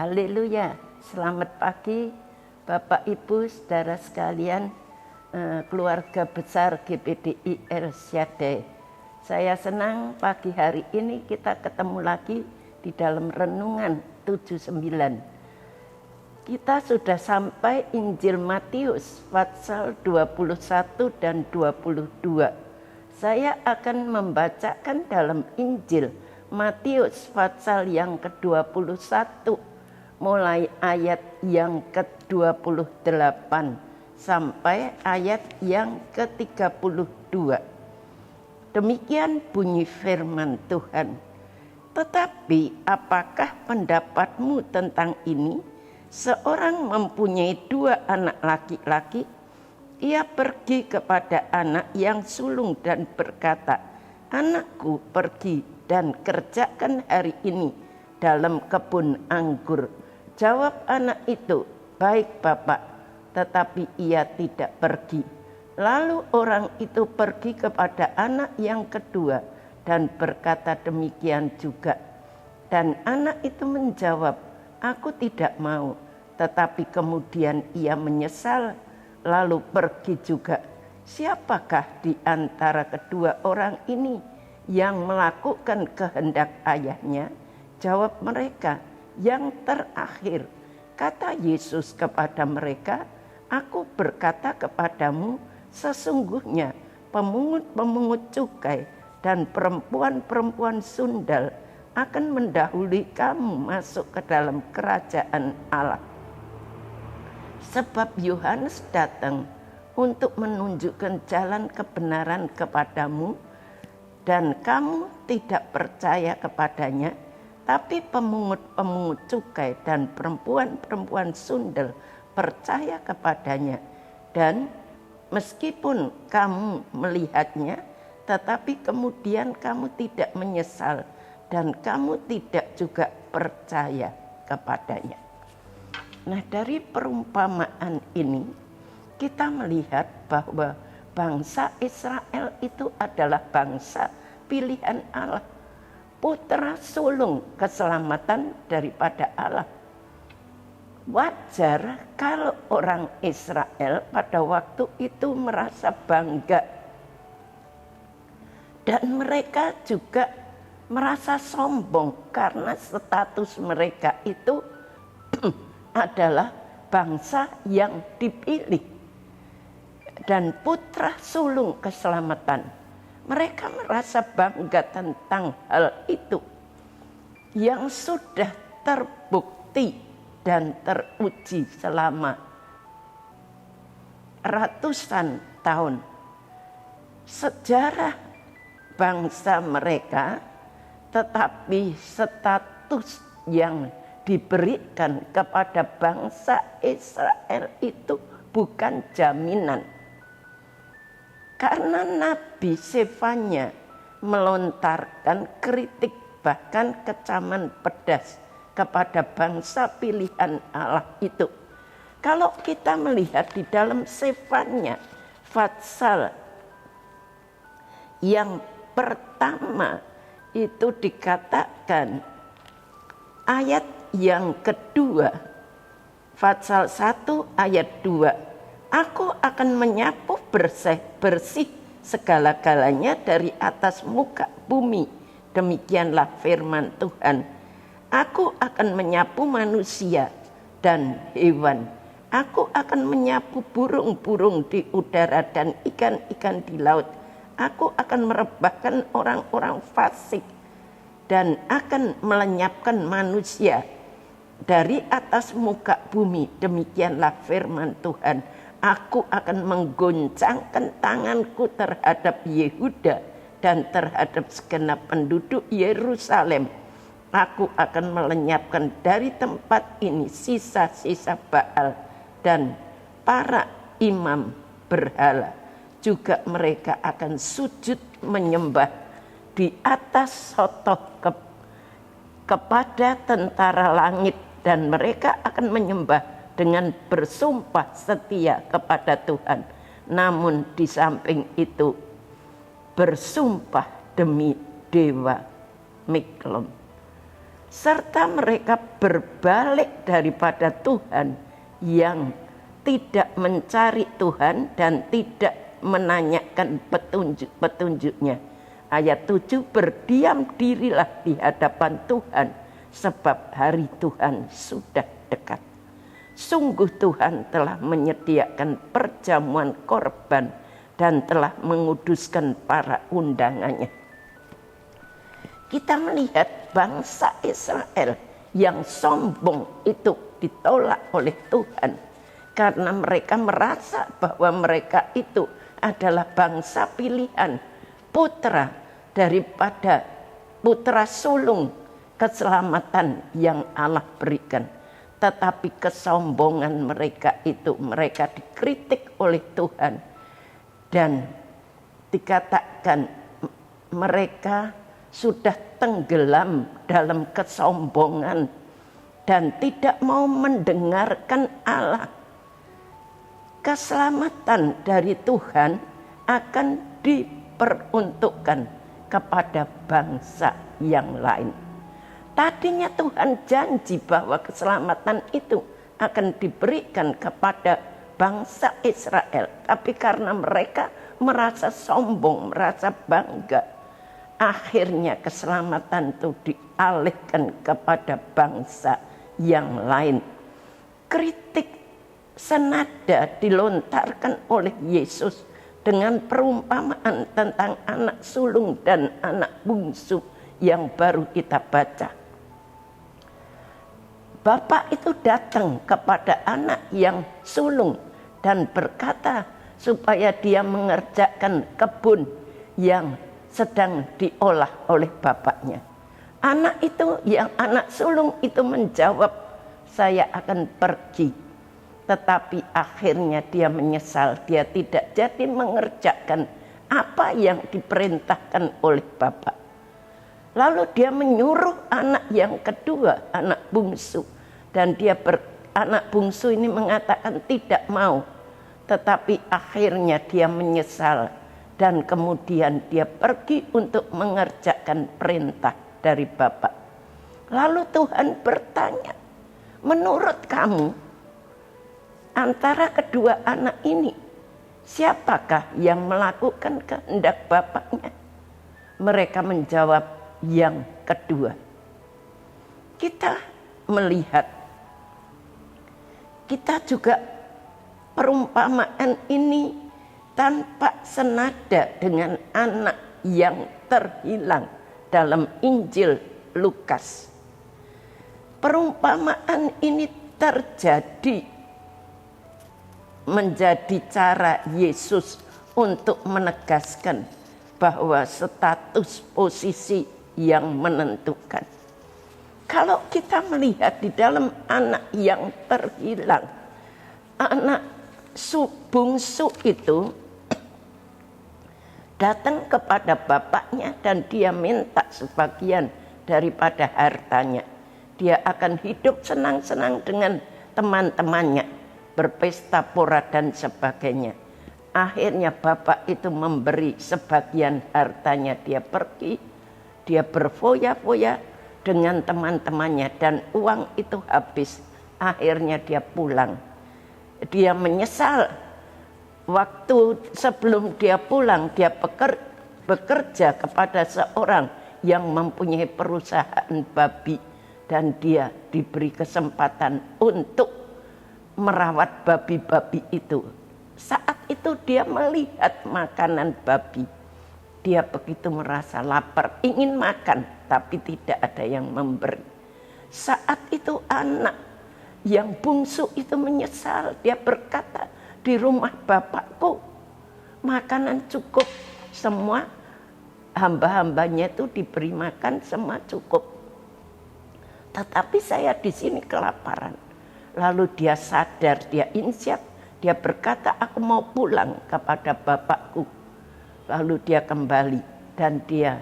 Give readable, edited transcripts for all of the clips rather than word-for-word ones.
Haleluya, selamat pagi Bapak Ibu saudara sekalian, keluarga besar GPDI El Shaddai. Saya senang pagi hari ini kita ketemu lagi di dalam renungan 79. Kita sudah sampai Injil Matius pasal 21 dan 22. Saya akan membacakan dalam Injil Matius pasal yang ke-21 mulai ayat yang ke-28 sampai ayat yang ke-32. Demikian bunyi firman Tuhan. Tetapi apakah pendapatmu tentang ini? Seorang mempunyai 2 anak laki-laki. Ia pergi kepada anak yang sulung dan berkata, "Anakku, pergi dan kerjakan hari ini dalam kebun anggur." Jawab anak itu, "Baik Bapak," tetapi ia tidak pergi. Lalu orang itu pergi kepada anak yang kedua dan berkata demikian juga. Dan anak itu menjawab, "Aku tidak mau." Tetapi kemudian ia menyesal, lalu pergi juga. Siapakah di antara kedua orang ini yang melakukan kehendak ayahnya? Jawab mereka, "Yang terakhir." Kata Yesus kepada mereka, "Aku berkata kepadamu, sesungguhnya pemungut-pemungut cukai dan perempuan-perempuan sundal akan mendahului kamu masuk ke dalam kerajaan Allah. Sebab Yohanes datang untuk menunjukkan jalan kebenaran kepadamu, dan kamu tidak percaya kepadanya. Tapi pemungut-pemungut cukai dan perempuan-perempuan sundal percaya kepadanya. Dan meskipun kamu melihatnya, tetapi kemudian kamu tidak menyesal dan kamu tidak juga percaya kepadanya." Nah, dari perumpamaan ini kita melihat bahwa bangsa Israel itu adalah bangsa pilihan Allah, putra sulung keselamatan daripada Allah. Wajar kalau orang Israel pada waktu itu merasa bangga, dan mereka juga merasa sombong karena status mereka itu adalah bangsa yang dipilih dan putra sulung keselamatan. Mereka merasa bangga tentang hal itu yang sudah terbukti dan teruji selama ratusan tahun. Sejarah bangsa mereka, tetapi status yang diberikan kepada bangsa Israel itu bukan jaminan. Karena Nabi Sefanya melontarkan kritik bahkan kecaman pedas kepada bangsa pilihan Allah itu. Kalau kita melihat di dalam Sefanya pasal yang pertama itu dikatakan ayat yang kedua, pasal 1 ayat 2, "Aku akan menyapu bersih segala-galanya dari atas muka bumi. Demikianlah firman Tuhan. Aku akan menyapu manusia dan hewan. Aku akan menyapu burung-burung di udara dan ikan-ikan di laut. Aku akan merebahkan orang-orang fasik dan akan melenyapkan manusia dari atas muka bumi. Demikianlah firman Tuhan. Aku akan menggoncangkan tanganku terhadap Yehuda dan terhadap segenap penduduk Yerusalem. Aku akan melenyapkan dari tempat ini sisa-sisa Baal dan para imam berhala. Juga mereka akan sujud menyembah di atas sotoh kepada tentara langit, dan mereka akan menyembah dengan bersumpah setia kepada Tuhan. Namun di samping itu bersumpah demi dewa Miklom. serta mereka berbalik daripada Tuhan yang tidak mencari Tuhan dan tidak menanyakan petunjuk-petunjuknya. Ayat 7, berdiam dirilah di hadapan Tuhan sebab hari Tuhan sudah dekat. Sungguh Tuhan telah menyediakan perjamuan korban dan telah menguduskan para undangannya. Kita melihat bangsa Israel yang sombong itu ditolak oleh Tuhan karena mereka merasa bahwa mereka itu adalah bangsa pilihan, putra daripada putra sulung keselamatan yang Allah berikan. Tetapi kesombongan mereka itu, mereka dikritik oleh Tuhan dan dikatakan mereka sudah tenggelam dalam kesombongan dan tidak mau mendengarkan Allah. Keselamatan dari Tuhan akan diperuntukkan kepada bangsa yang lain. Tadinya Tuhan janji bahwa keselamatan itu akan diberikan kepada bangsa Israel. Tapi karena mereka merasa sombong, merasa bangga, akhirnya keselamatan itu dialihkan kepada bangsa yang lain. Kritik senada dilontarkan oleh Yesus dengan perumpamaan tentang anak sulung dan anak bungsu yang baru kita baca. Bapak itu datang kepada anak yang sulung dan berkata supaya dia mengerjakan kebun yang sedang diolah oleh bapaknya. Anak sulung itu menjawab, saya akan pergi. Tetapi akhirnya dia menyesal, dia tidak jadi mengerjakan apa yang diperintahkan oleh bapak. Lalu dia menyuruh anak yang kedua, anak bungsu. Dan anak bungsu ini mengatakan tidak mau. Tetapi akhirnya dia menyesal. Dan kemudian dia pergi untuk mengerjakan perintah dari bapak. Lalu Tuhan bertanya, menurut kamu antara kedua anak ini, siapakah yang melakukan kehendak bapaknya? Mereka menjawab, yang kedua. Kita melihat, kita juga perumpamaan ini tanpa senada dengan anak yang terhilang dalam Injil Lukas. Perumpamaan ini terjadi menjadi cara Yesus untuk menegaskan bahwa status posisi yang menentukan. Kalau kita melihat di dalam anak yang terhilang, anak bungsu itu datang kepada bapaknya dan dia minta sebagian daripada hartanya. Dia akan hidup senang-senang dengan teman-temannya, berpesta pora dan sebagainya. Akhirnya bapak itu memberi sebagian hartanya, dia pergi. Dia berfoya-foya dengan teman-temannya dan uang itu habis. Akhirnya dia pulang. Dia menyesal. Waktu sebelum dia pulang, dia bekerja kepada seorang yang mempunyai perusahaan babi. Dan dia diberi kesempatan untuk merawat babi-babi itu. Saat itu dia melihat makanan babi. Dia begitu merasa lapar, ingin makan, tapi tidak ada yang memberi. Saat itu anak yang bungsu itu menyesal. Dia berkata, di rumah bapakku makanan cukup. Semua hamba-hambanya itu diberi makan, semua cukup. Tetapi saya di sini kelaparan. Lalu dia sadar, dia insiat, dia berkata, aku mau pulang kepada bapakku. Lalu dia kembali dan dia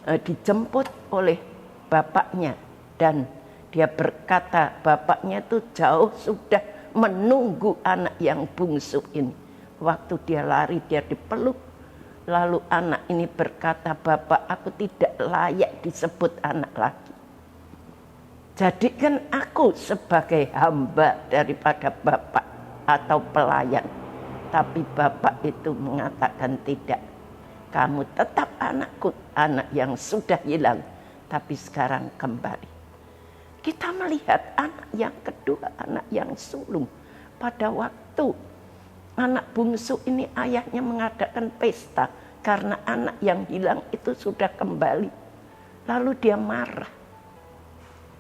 dijemput oleh bapaknya. Dan dia berkata bapaknya itu jauh sudah menunggu anak yang bungsu ini. Waktu dia lari dia dipeluk. Lalu anak ini berkata, bapak aku tidak layak disebut anak lagi. Jadikan aku sebagai hamba daripada Bapak atau pelayan. Tapi Bapak itu mengatakan tidak. Kamu tetap anakku, anak yang sudah hilang, tapi sekarang kembali. Kita melihat anak yang kedua, anak yang sulung. Pada waktu anak bungsu ini ayahnya mengadakan pesta karena anak yang hilang itu sudah kembali. Lalu dia marah.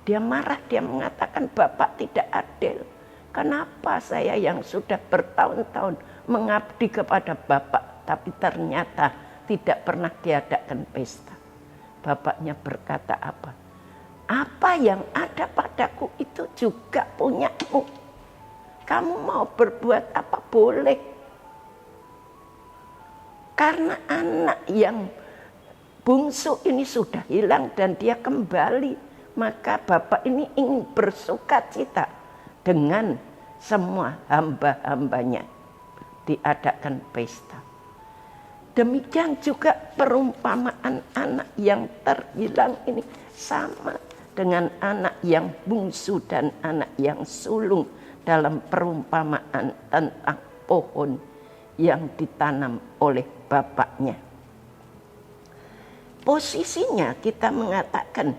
Dia marah, dia mengatakan Bapak tidak adil. Kenapa saya yang sudah bertahun-tahun mengabdi kepada Bapak, tapi ternyata tidak pernah diadakan pesta. Bapaknya berkata apa? Apa yang ada padaku itu juga punyamu. Kamu mau berbuat apa boleh. Karena anak yang bungsu ini sudah hilang dan dia kembali, maka Bapak ini ingin bersukacita dengan semua hamba-hambanya. Diadakan pesta. Demikian juga perumpamaan anak yang terhilang ini sama dengan anak yang bungsu dan anak yang sulung dalam perumpamaan tentang pohon yang ditanam oleh bapaknya. Posisinya kita mengatakan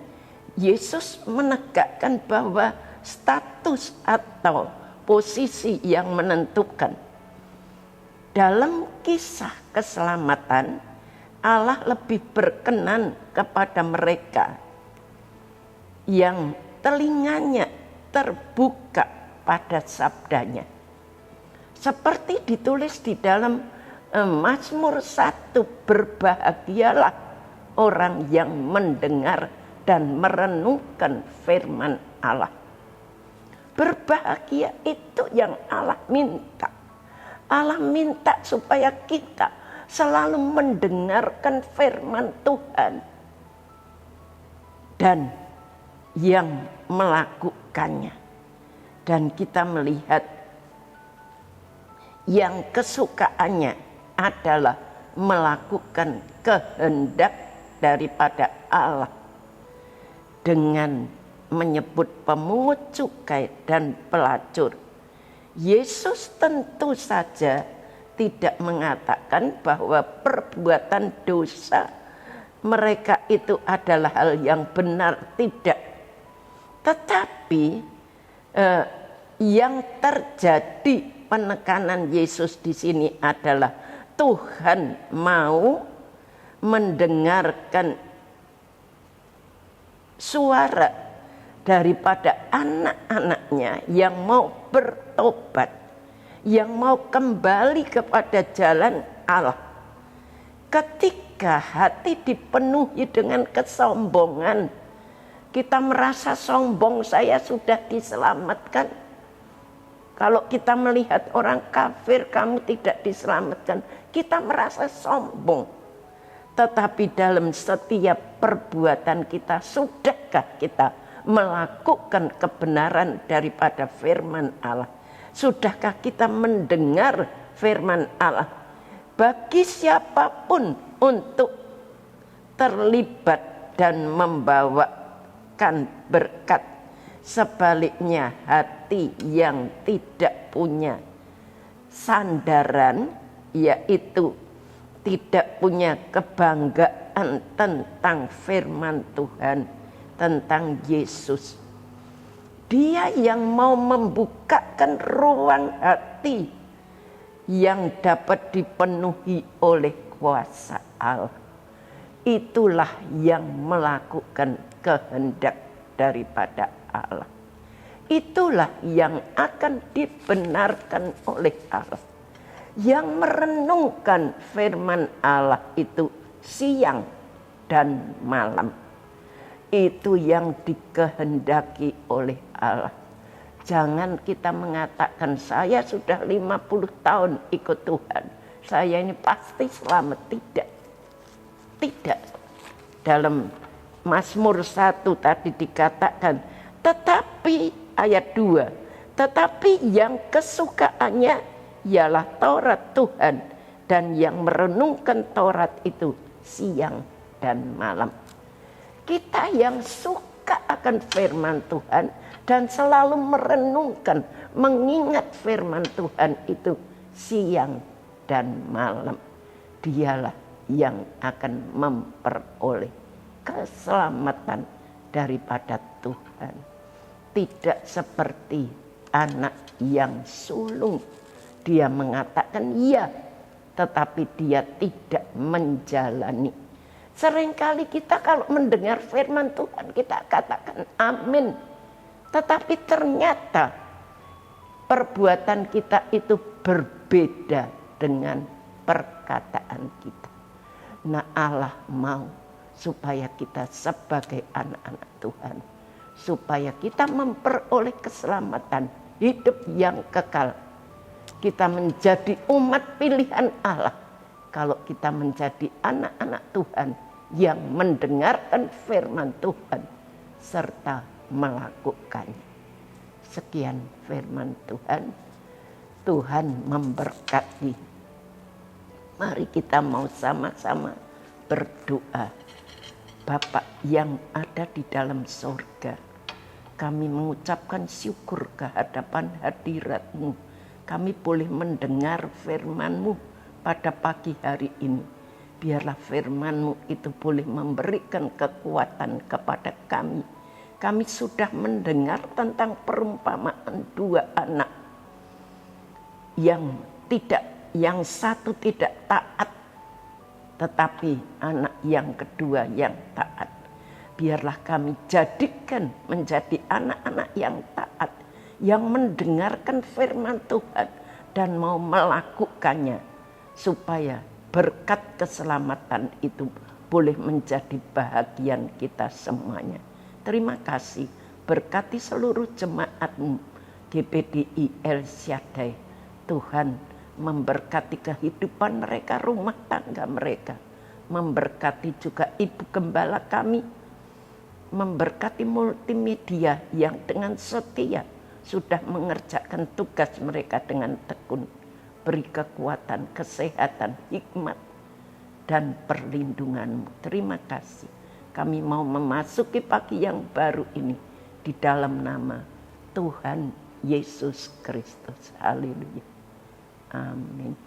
Yesus menegakkan bahwa status atau posisi yang menentukan. Dalam kisah keselamatan, Allah lebih berkenan kepada mereka yang telinganya terbuka pada sabdanya. Seperti ditulis di dalam Mazmur 1, berbahagialah orang yang mendengar dan merenungkan firman Allah. Berbahagia itu yang Allah minta. Allah minta supaya kita selalu mendengarkan firman Tuhan dan yang melakukannya. Dan kita melihat yang kesukaannya adalah melakukan kehendak daripada Allah dengan menyebut pemungut cukai dan pelacur. Yesus tentu saja tidak mengatakan bahwa perbuatan dosa mereka itu adalah hal yang benar, tidak. Tetapi yang terjadi penekanan Yesus di sini adalah Tuhan mau mendengarkan suara daripada anak-anaknya yang mau bertobat, yang mau kembali kepada jalan Allah. Ketika hati dipenuhi dengan kesombongan, kita merasa sombong, saya sudah diselamatkan. Kalau kita melihat orang kafir, kamu tidak diselamatkan, kita merasa sombong. Tetapi dalam setiap perbuatan kita, sudahkah kita melakukan kebenaran daripada firman Allah? Sudahkah kita mendengar firman Allah? Bagi siapapun untuk terlibat dan membawakan berkat. Sebaliknya hati yang tidak punya sandaran, yaitu tidak punya kebanggaan tentang firman Tuhan, tentang Yesus. Dia yang mau membukakan ruang hati yang dapat dipenuhi oleh kuasa Allah. Itulah yang melakukan kehendak daripada Allah. Itulah yang akan dibenarkan oleh Allah. Yang merenungkan firman Allah itu siang dan malam. Itu yang dikehendaki oleh Allah. Jangan kita mengatakan saya sudah 50 tahun ikut Tuhan, saya ini pasti selamat. Tidak. Tidak. Dalam Mazmur 1 tadi dikatakan, tetapi ayat 2, tetapi yang kesukaannya ialah Taurat Tuhan, dan yang merenungkan Taurat itu siang dan malam. Kita yang suka suka akan firman Tuhan dan selalu merenungkan, mengingat firman Tuhan itu siang dan malam, dialah yang akan memperoleh keselamatan daripada Tuhan. Tidak seperti anak yang sulung. Dia mengatakan iya, tetapi dia tidak menjalani. Seringkali kita kalau mendengar firman Tuhan, kita katakan amin. Tetapi ternyata perbuatan kita itu berbeda dengan perkataan kita. Nah, Allah mau supaya kita sebagai anak-anak Tuhan, supaya kita memperoleh keselamatan, hidup yang kekal. Kita menjadi umat pilihan Allah kalau kita menjadi anak-anak Tuhan yang mendengarkan firman Tuhan serta melakukannya. Sekian firman Tuhan. Tuhan memberkati. Mari kita mau sama-sama berdoa. Bapa yang ada di dalam sorga, kami mengucapkan syukur kehadapan hadirat-Mu. Kami boleh mendengar firman-Mu pada pagi hari ini. Biarlah firman-Mu itu boleh memberikan kekuatan kepada kami. Kami sudah mendengar tentang perumpamaan dua anak yang satu tidak taat, tetapi anak yang kedua yang taat. Biarlah kami jadikan menjadi anak-anak yang taat, yang mendengarkan firman Tuhan dan mau melakukannya, supaya berkat keselamatan itu boleh menjadi bahagian kita semuanya. Terima kasih, berkati seluruh jemaat-Mu GPDI El Shaddai. Tuhan memberkati kehidupan mereka, rumah tangga mereka. Memberkati juga Ibu Gembala kami. Memberkati multimedia yang dengan setia sudah mengerjakan tugas mereka dengan tekun. Beri kekuatan, kesehatan, hikmat, dan perlindungan-Mu. Terima kasih. Kami mau memasuki pagi yang baru ini di dalam nama Tuhan Yesus Kristus. Haleluya. Amin.